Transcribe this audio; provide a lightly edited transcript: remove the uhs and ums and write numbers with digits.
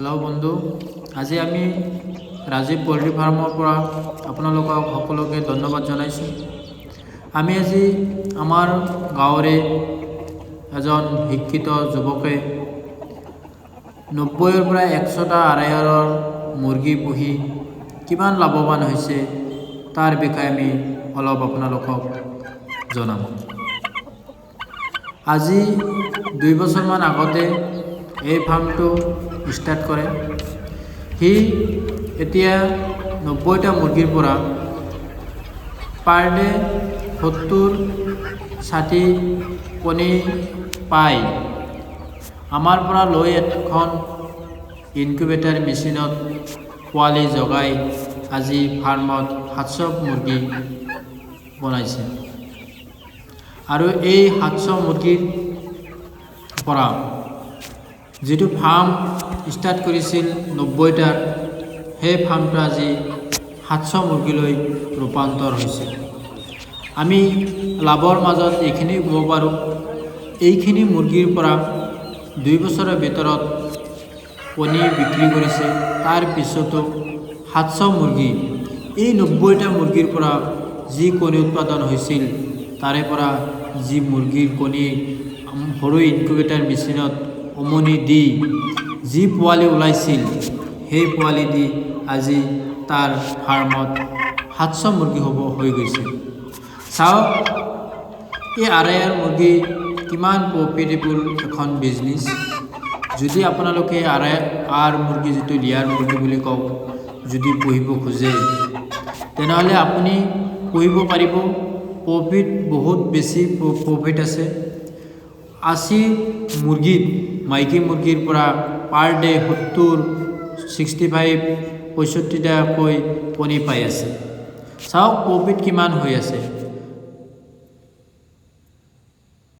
Hello' বন্ধু, আজি আমি ৰাজীৱ পল্ট্ৰি ফাৰ্মৰ পৰা আপোনালোকক সকলোকে ধন্যবাদ জনাইছোঁ। আমি আজি আমাৰ গাঁৱৰে এজন শিক্ষিত যুৱকে ৯০ৰ পৰা ১০০টা আঢ়ৈয়াৰৰ মুৰ্গী পুহি কিমান লাভৱান হৈছে তাৰ বিষয়ে আমি অলপ আপোনালোকক জনাম। আজি ২ বছৰমান আগতে এই ফাৰ্মটো ষ্টাৰ্ট কৰে। সি এতিয়া ৯০টা মুৰ্গীৰ পৰা পাৰ ডে ৭০-৬০ কণী পায়। আমাৰ পৰা লৈ এখন ইনকিউবেটাৰ মেচিনত পোৱালি জগাই আজি ফাৰ্মত ৭০০ মুৰ্গী বনাইছে আৰু এই ৭০০ মুৰ্গীৰ পৰা যিটো ফাৰ্ম ষ্টাৰ্ট কৰিছিল ৯০টাৰ, সেই ফাৰ্মটো আজি ৭০০ মুৰ্গীলৈ ৰূপান্তৰ হৈছে। আমি লাভৰ মাজত এইখিনি ক'ব পাৰোঁ, এইখিনি মুৰ্গীৰ পৰা ২ বছৰৰ ভিতৰত কণী বিক্ৰী কৰিছে। তাৰ পিছতো ৭০০ মুৰ্গী, এই ৯০টা মুৰ্গীৰ পৰা যি কণী উৎপাদন হৈছিল, তাৰে পৰা যি মুৰ্গীৰ কণী সৰু ইনকিউবেটাৰ মেচিনত উমনি দি যি পোৱালি ওলাইছিল, সেই পোৱালি দি আজি তাৰ ফাৰ্মত ৭০০ মুৰ্গী হৈ গৈছে। চাওক, এই আঢ়ৈয়াৰ মুৰ্গী কিমান প্ৰফিটেবল এখন বিজনেছ। যদি আপোনালোকে আৰ মুৰ্গী, যিটো লেয়াৰ মুৰ্গী বুলি কওঁ, যদি পুহিব খোজে, তেনেহ'লে আপুনি পুহিব পাৰিব। প্ৰফিট বহুত বেছি প্ৰফিট আছে। ৮০ মুৰ্গীত, মাইকী মুৰ্গীৰ পৰা পাৰ ডে ৭০-৬৫-৬৫টাকৈ কণী পাই আছে। চাওক প্ৰফিট কিমান হৈ আছে।